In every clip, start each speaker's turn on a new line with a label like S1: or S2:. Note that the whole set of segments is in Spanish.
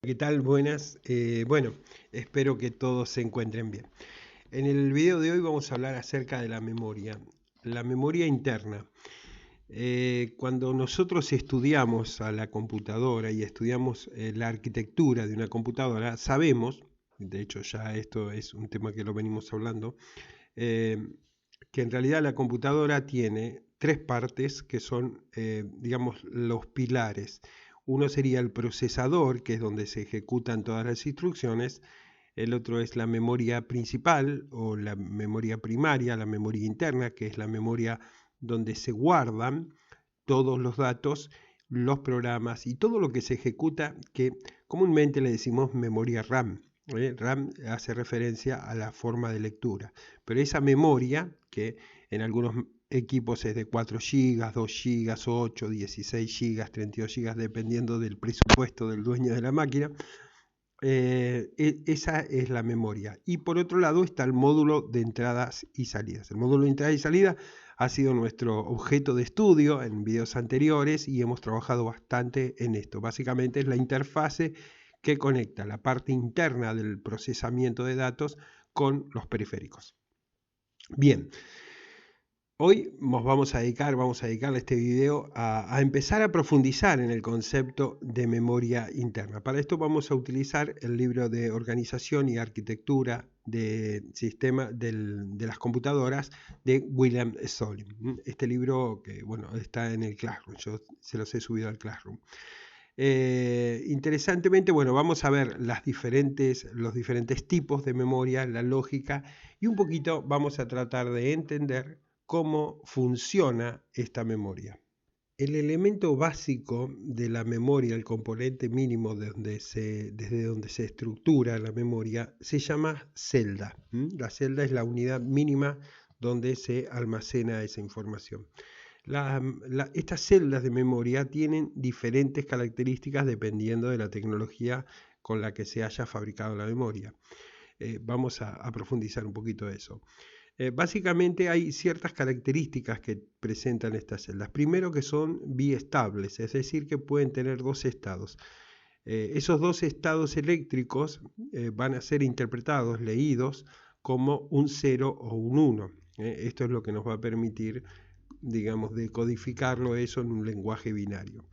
S1: ¿Qué tal? Buenas. Bueno, espero que todos se encuentren bien. En el video de hoy vamos a hablar acerca de la memoria interna. Cuando nosotros estudiamos a la computadora y estudiamos la arquitectura de una computadora, sabemos, de hecho ya esto es un tema que lo venimos hablando, eh, que en realidad la computadora tiene tres partes que son, digamos, los pilares. Uno sería el procesador, que es donde se ejecutan todas las instrucciones. El otro es la memoria principal o la memoria primaria, la memoria interna, que es la memoria donde se guardan todos los datos, los programas y todo lo que se ejecuta, que comúnmente le decimos memoria RAM. RAM hace referencia a la forma de lectura, pero esa memoria, que en algunos equipos es de 4 GB, 2 GB, 8, 16 GB, 32 GB, dependiendo del presupuesto del dueño de la máquina. Esa es la memoria. Y por otro lado está el módulo de entradas y salidas. El módulo de entrada y salida ha sido nuestro objeto de estudio en videos anteriores y hemos trabajado bastante en esto. Básicamente es la interfase que conecta la parte interna del procesamiento de datos con los periféricos. Bien. Hoy nos vamos a dedicarle este video a empezar a profundizar en el concepto de memoria interna. Para esto vamos a utilizar el libro de Organización y Arquitectura de Sistema de las Computadoras de William Stolin. Este libro que bueno, está en el Classroom, yo se los he subido al Classroom. Interesantemente, bueno, vamos a ver los diferentes tipos de memoria, la lógica y un poquito vamos a tratar de entender cómo funciona esta memoria. El elemento básico de la memoria, el componente mínimo desde donde se estructura la memoria, se llama celda. La celda es la unidad mínima donde se almacena esa información. Estas celdas de memoria tienen diferentes características dependiendo de la tecnología con la que se haya fabricado la memoria. Vamos a profundizar un poquito eso. Básicamente hay ciertas características que presentan estas celdas. Primero, que son biestables, es decir, que pueden tener dos estados. Esos dos estados eléctricos van a ser interpretados, leídos, como un 0 o un 1. Esto es lo que nos va a permitir, digamos, decodificarlo eso en un lenguaje binario.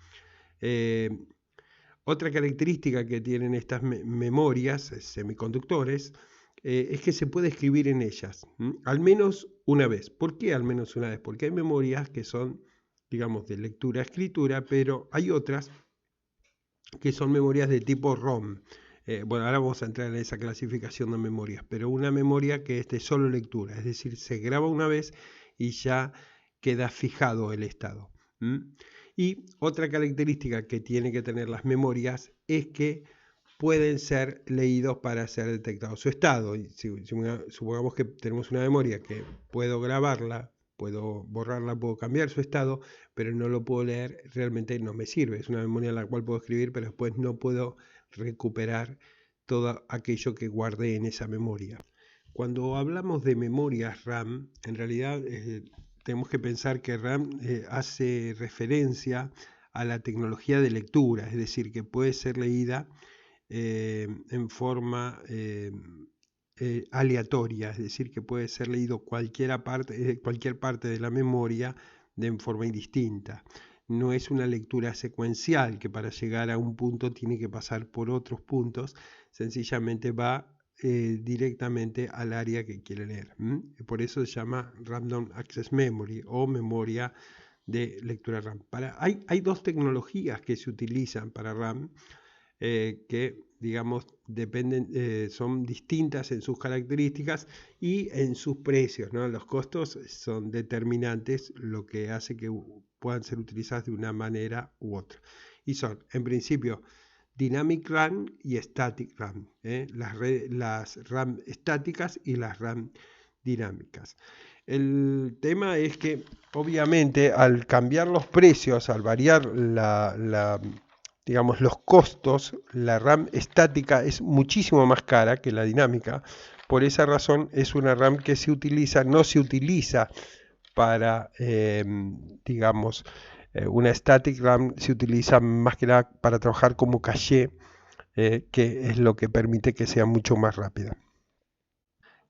S1: Otra característica que tienen estas memorias semiconductores es que se puede escribir en ellas, al menos una vez. ¿Por qué al menos una vez? Porque hay memorias que son, digamos, de lectura-escritura, pero hay otras que son memorias de tipo ROM. Bueno, ahora vamos a entrar en esa clasificación de memorias, pero una memoria que es de solo lectura, es decir, se graba una vez y ya queda fijado el estado. Y otra característica que tienen que tener las memorias es que pueden ser leídos para ser detectado su estado. Supongamos que tenemos una memoria que puedo grabarla, puedo borrarla, puedo cambiar su estado, pero no lo puedo leer, realmente no me sirve. Es una memoria en la cual puedo escribir, pero después no puedo recuperar todo aquello que guardé en esa memoria. Cuando hablamos de memorias RAM, en realidad tenemos que pensar que RAM hace referencia a la tecnología de lectura, es decir, que puede ser leída en forma aleatoria, es decir, que puede ser leído cualquier parte de la memoria en forma indistinta. No es una lectura secuencial que para llegar a un punto tiene que pasar por otros puntos, sencillamente va directamente al área que quiere leer. Por eso se llama Random Access Memory o memoria de lectura RAM. Hay dos tecnologías que se utilizan para RAM, que digamos son distintas en sus características y en sus precios, ¿no? Los costos son determinantes, lo que hace que puedan ser utilizadas de una manera u otra. Y son, en principio, Dynamic RAM y Static RAM, las RAM estáticas y las RAM dinámicas. El tema es que, obviamente, al cambiar los precios, al variar digamos, los costos, la RAM estática es muchísimo más cara que la dinámica. Por esa razón es una RAM que no se utiliza para, digamos, una static RAM se utiliza más que nada para trabajar como caché que es lo que permite que sea mucho más rápida.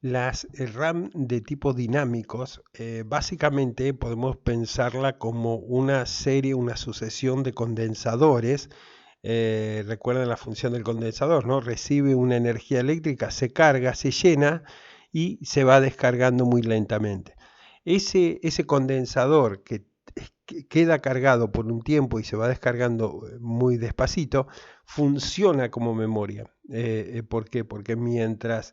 S1: Las RAM de tipo dinámicos, básicamente podemos pensarla como una serie, una sucesión de condensadores. Recuerden la función del condensador, ¿no? Recibe una energía eléctrica, se carga, se llena y se va descargando muy lentamente. Ese condensador que queda cargado por un tiempo y se va descargando muy despacito, funciona como memoria. ¿Por qué? Porque mientras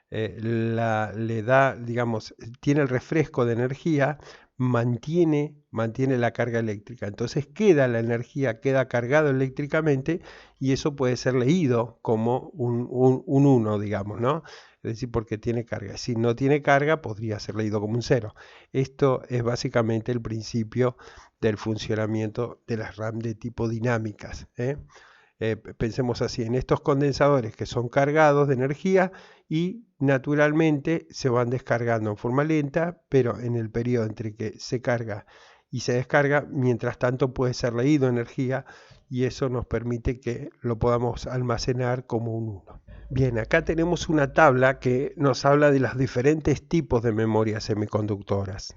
S1: le da, digamos, tiene el refresco de energía, mantiene la carga eléctrica. Entonces queda la energía, queda cargado eléctricamente y eso puede ser leído como un 1, digamos, ¿no? Es decir, porque tiene carga. Si no tiene carga, podría ser leído como un 0. Esto es básicamente el principio del funcionamiento de las RAM de tipo dinámicas. Pensemos así, en estos condensadores que son cargados de energía y naturalmente se van descargando en forma lenta, pero en el periodo entre que se carga y se descarga, mientras tanto puede ser leído energía y eso nos permite que lo podamos almacenar como un 1. Bien, acá tenemos una tabla que nos habla de los diferentes tipos de memorias semiconductoras.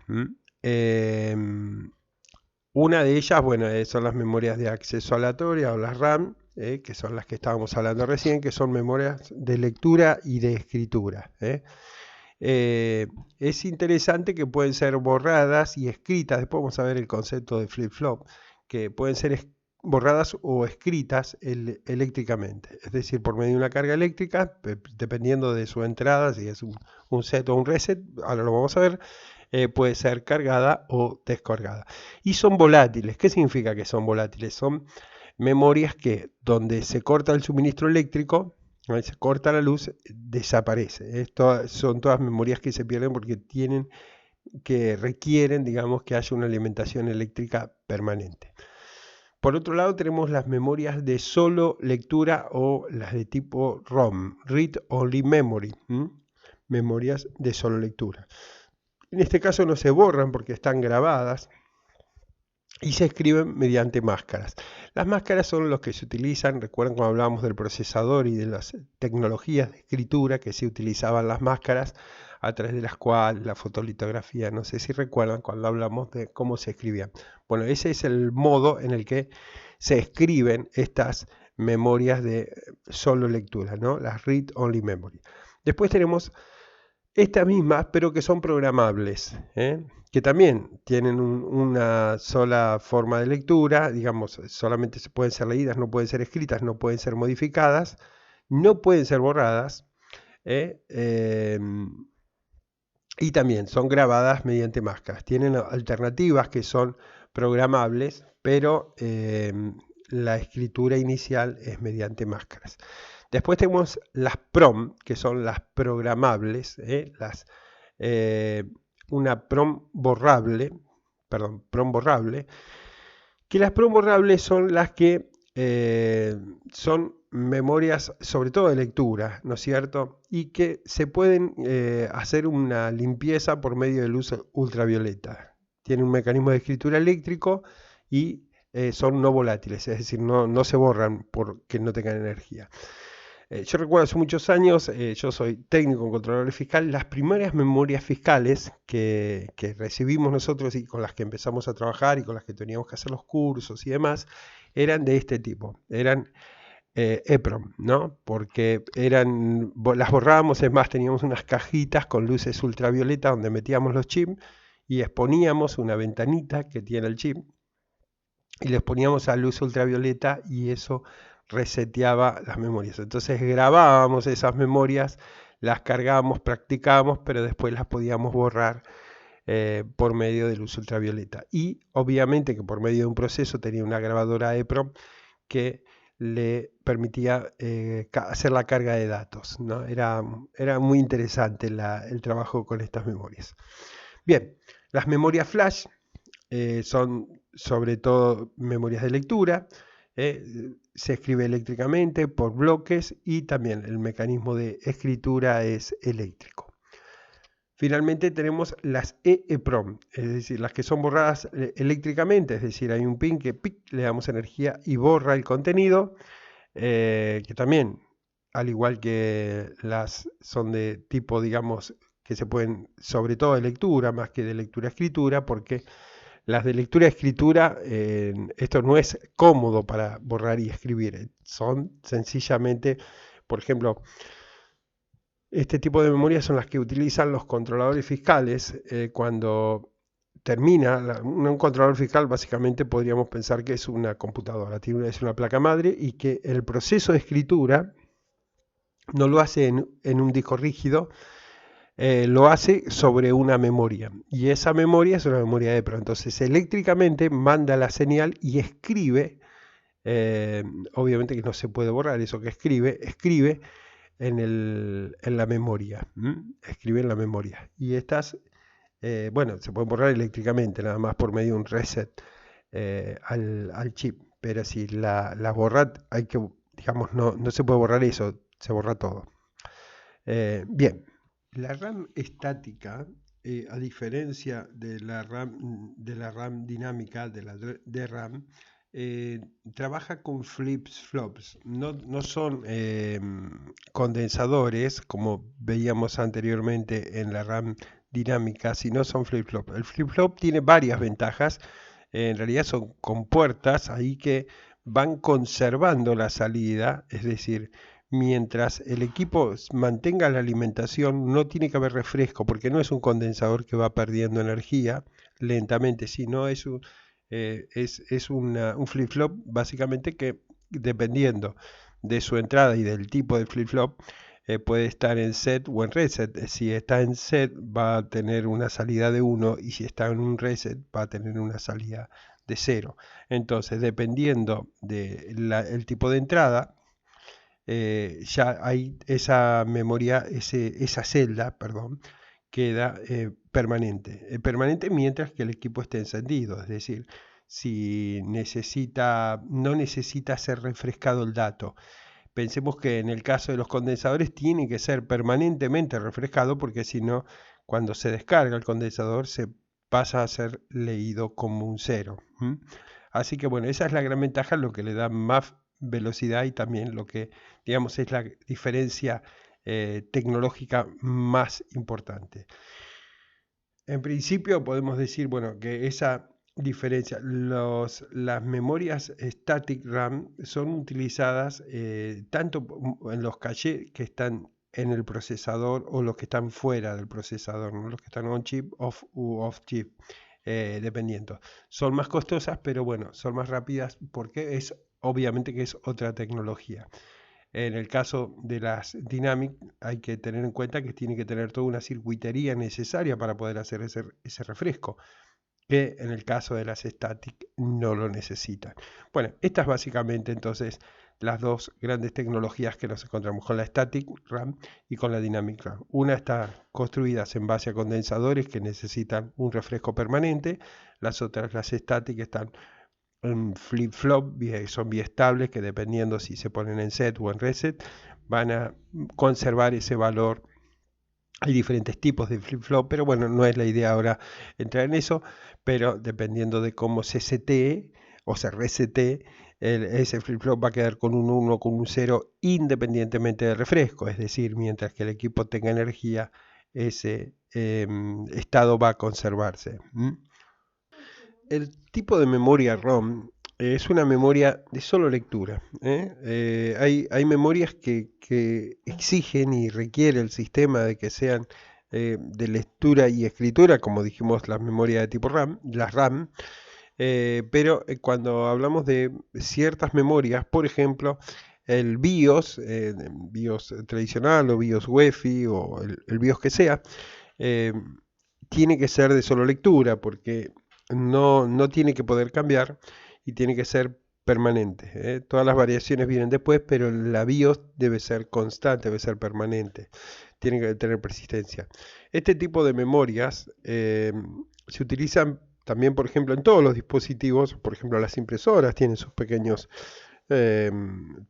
S1: Una de ellas, bueno, son las memorias de acceso aleatorio o las RAM, que son las que estábamos hablando recién, que son memorias de lectura y de escritura. Es interesante que pueden ser borradas y escritas, después vamos a ver el concepto de flip-flop, que pueden ser borradas o escritas eléctricamente, es decir, por medio de una carga eléctrica, dependiendo de su entrada, si es un set o un reset, ahora lo vamos a ver, puede ser cargada o descargada. Y son volátiles. ¿Qué significa que son volátiles? Son memorias que donde se corta el suministro eléctrico, se corta la luz, desaparece. Esto son todas memorias que se pierden porque requieren, digamos, que haya una alimentación eléctrica permanente. Por otro lado tenemos las memorias de solo lectura o las de tipo ROM, Read Only Memory, memorias de solo lectura. En este caso no se borran porque están grabadas y se escriben mediante máscaras. Las máscaras son los que se utilizan, recuerden cuando hablábamos del procesador y de las tecnologías de escritura que se utilizaban las máscaras a través de las cuales la fotolitografía, no sé si recuerdan cuando hablamos de cómo se escribían. Bueno, ese es el modo en el que se escriben estas memorias de solo lectura, ¿no? Las Read Only Memory. Después tenemos estas mismas, pero que son programables, que también tienen una sola forma de lectura, digamos, solamente pueden ser leídas, no pueden ser escritas, no pueden ser modificadas, no pueden ser borradas, y también son grabadas mediante máscaras. Tienen alternativas que son programables, pero la escritura inicial es mediante máscaras. Después tenemos las PROM, que son las programables, una PROM borrable, que las PROM borrables son las que son memorias, sobre todo de lectura, ¿no es cierto? Y que se pueden hacer una limpieza por medio de luz ultravioleta. Tienen un mecanismo de escritura eléctrico y son no volátiles, es decir, no se borran porque no tengan energía. Yo recuerdo hace muchos años, yo soy técnico en controlador fiscal, las primeras memorias fiscales que recibimos nosotros y con las que empezamos a trabajar y con las que teníamos que hacer los cursos y demás, eran de este tipo, eran EPROM, ¿no? Porque las borrábamos, es más, teníamos unas cajitas con luces ultravioleta donde metíamos los chips y exponíamos una ventanita que tiene el chip y les poníamos a luz ultravioleta y eso reseteaba las memorias. Entonces grabábamos esas memorias, las cargábamos, practicábamos, pero después las podíamos borrar por medio de luz ultravioleta. Y obviamente que por medio de un proceso tenía una grabadora EPROM que le permitía hacer la carga de datos, ¿no? Era muy interesante el trabajo con estas memorias. Bien, las memorias flash son sobre todo memorias de lectura, se escribe eléctricamente por bloques y también el mecanismo de escritura es eléctrico. Finalmente tenemos las EEPROM, es decir, las que son borradas eléctricamente, es decir, hay un pin que le damos energía y borra el contenido. que también, al igual que las son de tipo, digamos, que se pueden, sobre todo de lectura, más que de lectura-escritura, porque las de lectura-escritura, esto no es cómodo para borrar y escribir, son sencillamente, por ejemplo, este tipo de memorias son las que utilizan los controladores fiscales cuando termina, un controlador fiscal básicamente podríamos pensar que es una computadora, es una placa madre y que el proceso de escritura no lo hace en un disco rígido, lo hace sobre una memoria. Y esa memoria es una memoria EPROM. Entonces eléctricamente manda la señal y escribe, eh, obviamente que no se puede borrar eso que escribe en la memoria. Escribe en la memoria. Y estas, bueno, se pueden borrar eléctricamente, nada más por medio de un reset al chip. Pero si la borra, hay que, digamos, no se puede borrar eso, se borra todo. Bien, la RAM estática, a diferencia de la RAM dinámica, de la DRAM, trabaja con flips-flops. No son condensadores, como veíamos anteriormente en la RAM dinámica, sino son flip-flops. El flip-flop tiene varias ventajas. En realidad son compuertas ahí que van conservando la salida, es decir, mientras el equipo mantenga la alimentación, no tiene que haber refresco, porque no es un condensador que va perdiendo energía lentamente, sino es un flip-flop básicamente que, dependiendo de su entrada y del tipo de flip-flop, puede estar en set o en reset. Si está en set va a tener una salida de 1 y si está en un reset va a tener una salida de 0. Entonces, dependiendo del tipo de entrada, ya hay esa memoria, esa celda, perdón, queda permanente mientras que el equipo esté encendido, es decir, si no necesita ser refrescado el dato. Pensemos que en el caso de los condensadores tiene que ser permanentemente refrescado porque si no, cuando se descarga el condensador se pasa a ser leído como un 0. Así que bueno, esa es la gran ventaja, lo que le da más velocidad y también lo que, digamos, es la diferencia tecnológica más importante. En principio podemos decir, bueno, que esa diferencia, las memorias static RAM son utilizadas tanto en los cachés que están en el procesador o los que están fuera del procesador, ¿no? Los que están on chip u off chip, dependiendo. Son más costosas, pero bueno, son más rápidas porque es obviamente que es otra tecnología. En el caso de las Dynamic hay que tener en cuenta que tiene que tener toda una circuitería necesaria para poder hacer ese refresco, que en el caso de las Static no lo necesitan. Bueno, estas básicamente entonces las dos grandes tecnologías que nos encontramos con la Static RAM y con la Dynamic RAM. Una está construidas en base a condensadores que necesitan un refresco permanente, las otras, las Static, están en flip-flop, son biestables que dependiendo si se ponen en set o en reset, van a conservar ese valor. Hay diferentes tipos de flip-flop, pero bueno, no es la idea ahora entrar en eso, pero dependiendo de cómo se setee o se resete, ese flip-flop va a quedar con un 1 o con un 0 independientemente del refresco, es decir, mientras que el equipo tenga energía, ese estado va a conservarse. El tipo de memoria ROM es una memoria de solo lectura. Hay memorias que exigen y requiere el sistema de que sean de lectura y escritura, como dijimos las memorias de tipo RAM, las RAM, pero cuando hablamos de ciertas memorias, por ejemplo, el BIOS, BIOS tradicional o BIOS UEFI o el BIOS que sea, eh, tiene que ser de solo lectura porque no tiene que poder cambiar y tiene que ser permanente. Todas las variaciones vienen después, pero la BIOS debe ser constante, debe ser permanente, tiene que tener persistencia. Este tipo de memorias se utilizan también, por ejemplo, en todos los dispositivos. Por ejemplo, las impresoras tienen sus pequeños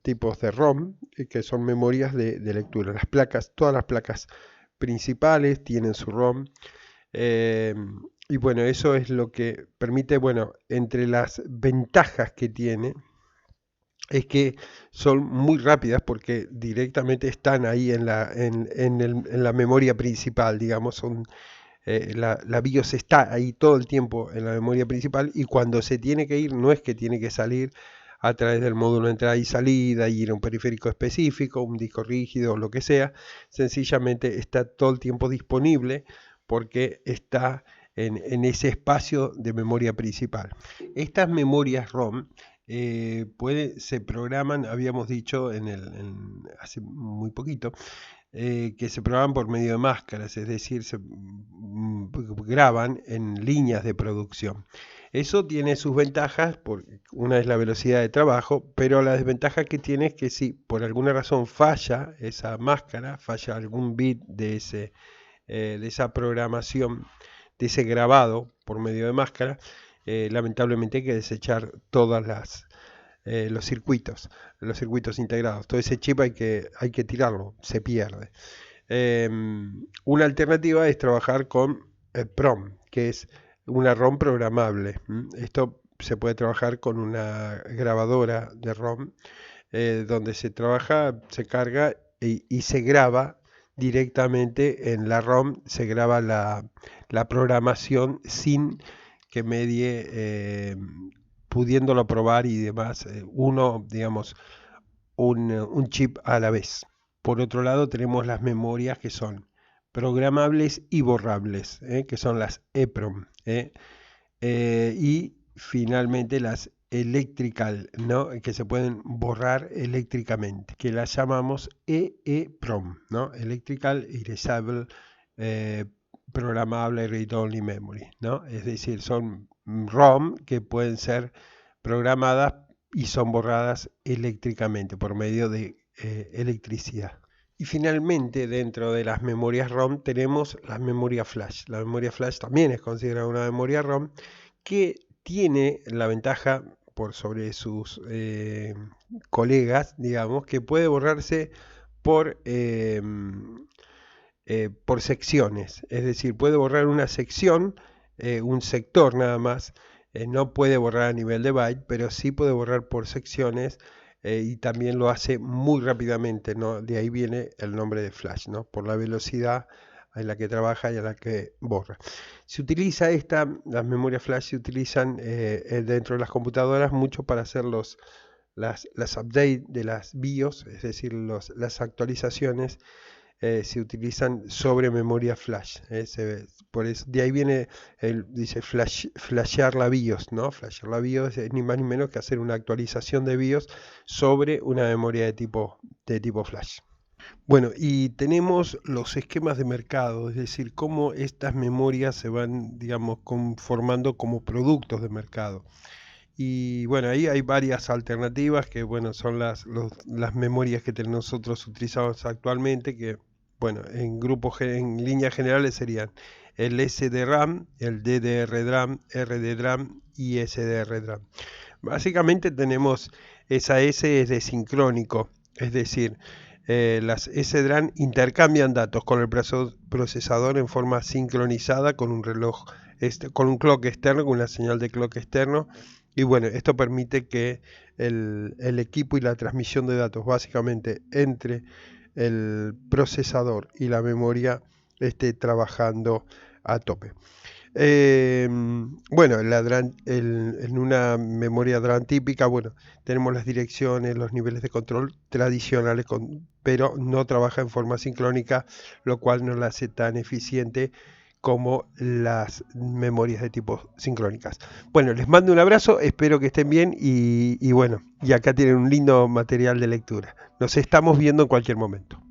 S1: tipos de ROM, que son memorias de lectura. Las placas, todas las placas principales tienen su ROM. Y bueno, eso es lo que permite, bueno, entre las ventajas que tiene es que son muy rápidas porque directamente están ahí en la memoria principal, digamos, la BIOS está ahí todo el tiempo en la memoria principal y cuando se tiene que ir, no es que tiene que salir a través del módulo de entrada y salida y ir a un periférico específico, un disco rígido o lo que sea, sencillamente está todo el tiempo disponible porque está en ese espacio de memoria principal. Estas memorias ROM se programan, habíamos dicho hace muy poquito, que se programan por medio de máscaras, es decir, se graban en líneas de producción. Eso tiene sus ventajas, una es la velocidad de trabajo, pero la desventaja que tiene es que si por alguna razón falla esa máscara, falla algún bit de esa programación, de ese grabado por medio de máscara, lamentablemente hay que desechar los circuitos integrados. Todo ese chip hay que tirarlo, se pierde. Una alternativa es trabajar con PROM, que es una ROM programable. Esto se puede trabajar con una grabadora de ROM, donde se trabaja, se carga y se graba directamente en la ROM, se graba la programación sin que medie, pudiéndolo probar y demás, digamos, un chip a la vez. Por otro lado, tenemos las memorias que son programables y borrables, que son las EPROM. Y finalmente las electrical, ¿no? Que se pueden borrar eléctricamente, que las llamamos EEPROM, ¿no? Electrical Erasable Programable Read Only Memory, ¿no? Es decir, son ROM que pueden ser programadas y son borradas eléctricamente por medio de electricidad. Y finalmente, dentro de las memorias ROM tenemos la memoria flash. La memoria flash también es considerada una memoria ROM que tiene la ventaja por sobre sus colegas, digamos, que puede borrarse por secciones. Es decir, puede borrar una sección, un sector nada más. No puede borrar a nivel de byte, pero sí puede borrar por secciones. Y también lo hace muy rápidamente, ¿no? De ahí viene el nombre de flash, ¿no? Por la velocidad en la que trabaja y en la que borra. Se utiliza las memorias flash se utilizan dentro de las computadoras mucho para hacer las updates de las BIOS, es decir, las actualizaciones se utilizan sobre memoria flash. Por eso, de ahí viene, dice flashear la BIOS, ¿no? Flashear la BIOS es ni más ni menos que hacer una actualización de BIOS sobre una memoria de tipo flash. Bueno, y tenemos los esquemas de mercado, es decir, cómo estas memorias se van, digamos, conformando como productos de mercado. Y bueno, ahí hay varias alternativas que, bueno, son las memorias que nosotros utilizamos actualmente, que, bueno, en líneas generales serían el SDRAM, el DDR-DRAM, RDDRAM y SDR-DRAM. Básicamente tenemos esa S es de sincrónico, es decir, las SDRAM intercambian datos con el procesador en forma sincronizada con un reloj, con un clock externo, con una señal de clock externo. Y bueno, esto permite que el equipo y la transmisión de datos básicamente entre el procesador y la memoria esté trabajando a tope. Bueno, en una memoria DRAM típica, bueno, tenemos las direcciones, los niveles de control tradicionales, pero no trabaja en forma sincrónica, lo cual no la hace tan eficiente como las memorias de tipo sincrónicas. Bueno, les mando un abrazo, espero que estén bien y bueno, y acá tienen un lindo material de lectura. Nos estamos viendo en cualquier momento.